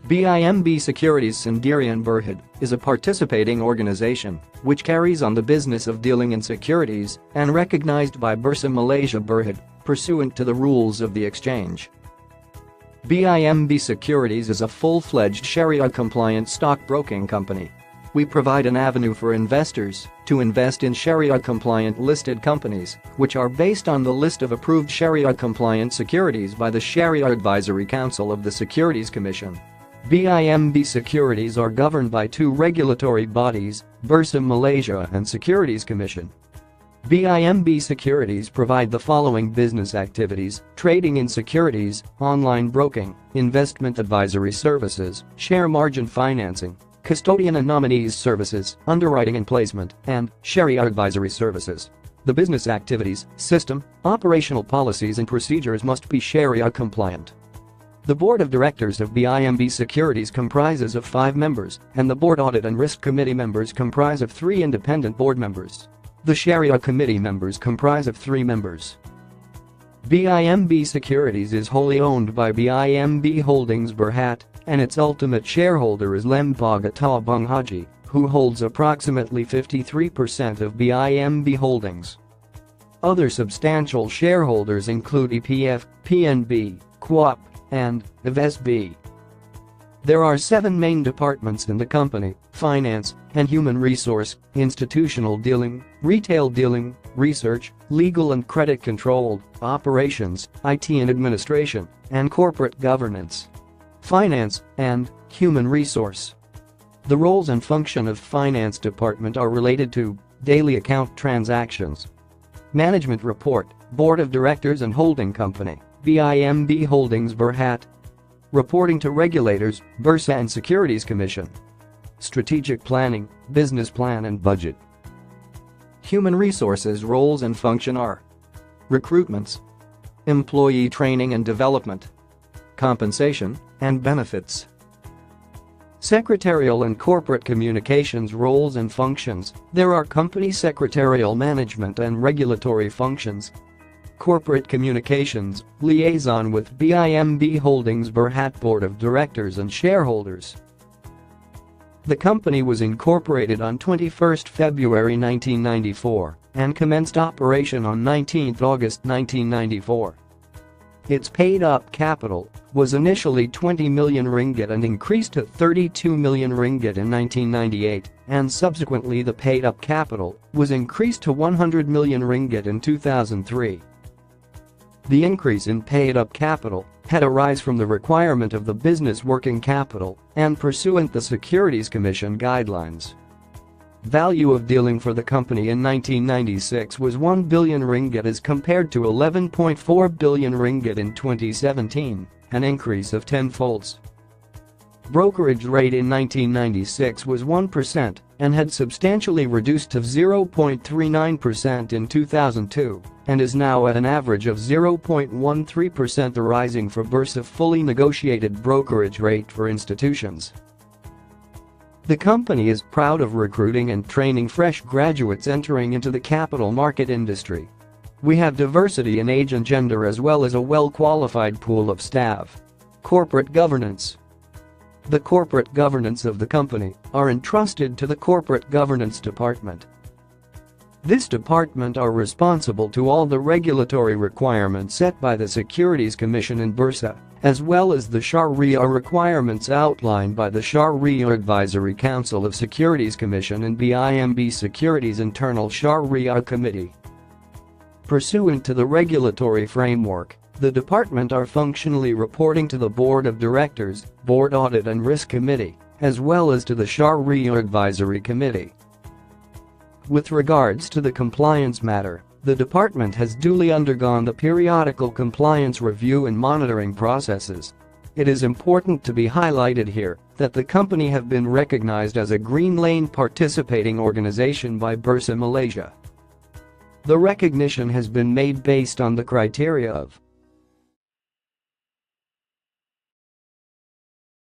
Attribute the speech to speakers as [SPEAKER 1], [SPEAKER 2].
[SPEAKER 1] BIMB Securities Sendirian Berhad is a participating organization which carries on the business of dealing in securities and recognized by Bursa Malaysia Berhad pursuant to the rules of the exchange. BIMB Securities is a full-fledged Sharia-compliant stockbroking company. We provide an avenue for investors to invest in Sharia-compliant listed companies, which are based on the list of approved Sharia-compliant securities by the Sharia Advisory Council of the Securities Commission. BIMB Securities are governed by two regulatory bodies, Bursa Malaysia and Securities Commission. BIMB Securities provide the following business activities: trading in securities, online broking, investment advisory services, share margin financing, custodian and nominees services, underwriting and placement, and Sharia advisory services. The business activities, system, operational policies and procedures must be Sharia compliant. The board of directors of BIMB Securities comprises of 5 members, and the board audit and risk committee members comprise of 3 independent board members. The Sharia committee members comprise of 3 members. BIMB Securities is wholly owned by BIMB Holdings Berhad, and its ultimate shareholder is Lembaga Tabung Haji, who holds approximately 53% of BIMB Holdings. Other substantial shareholders include EPF, PNB, QAP, and IVSB. There are 7 main departments in the company: finance and human resource, institutional dealing, retail dealing, research, legal and credit control, operations, IT and administration, and corporate governance. Finance and human resource. The roles and function of finance department are related to daily account transactions, management report, board of directors and holding company, BIMB Holdings Berhad, reporting to regulators, Bursa and Securities Commission, strategic planning, business plan and budget. Human resources roles and function are recruitments, employee training and development, compensation, and benefits. Secretarial and corporate communications roles and functions. There are company secretarial management and regulatory functions. Corporate communications, liaison with BIMB Holdings Berhad board of directors and shareholders. The company was incorporated on 21 February 1994 and commenced operation on 19 August 1994. Its paid-up capital was initially 20 million ringgit and increased to 32 million ringgit in 1998, and subsequently the paid-up capital was increased to 100 million ringgit in 2003. The increase in paid-up capital had arisen from the requirement of the business working capital and pursuant the Securities Commission guidelines. Value of dealing for the company in 1996 was 1 billion ringgit as compared to 11.4 billion ringgit in 2017, an increase of 10-folds. Brokerage rate in 1996 was 1% and had substantially reduced to 0.39% in 2002 and is now at an average of 0.13% arising for Bursa fully negotiated brokerage rate for institutions. The company is proud of recruiting and training fresh graduates entering into the capital market industry. We have diversity in age and gender as well as a well-qualified pool of staff. Corporate governance. The corporate governance of the company are entrusted to the Corporate Governance Department. This department are responsible to all the regulatory requirements set by the Securities Commission in Bursa, as well as the Sharia requirements outlined by the Sharia Advisory Council of Securities Commission and BIMB Securities Internal Sharia Committee. Pursuant to the regulatory framework, the department are functionally reporting to the Board of Directors, Board Audit and Risk Committee, as well as to the Sharia Advisory Committee. With regards to the compliance matter, the department has duly undergone the periodical compliance review and monitoring processes. It is important to be highlighted here that the company have been recognized as a Green Lane participating organization by Bursa Malaysia. The recognition has been made based on the criteria of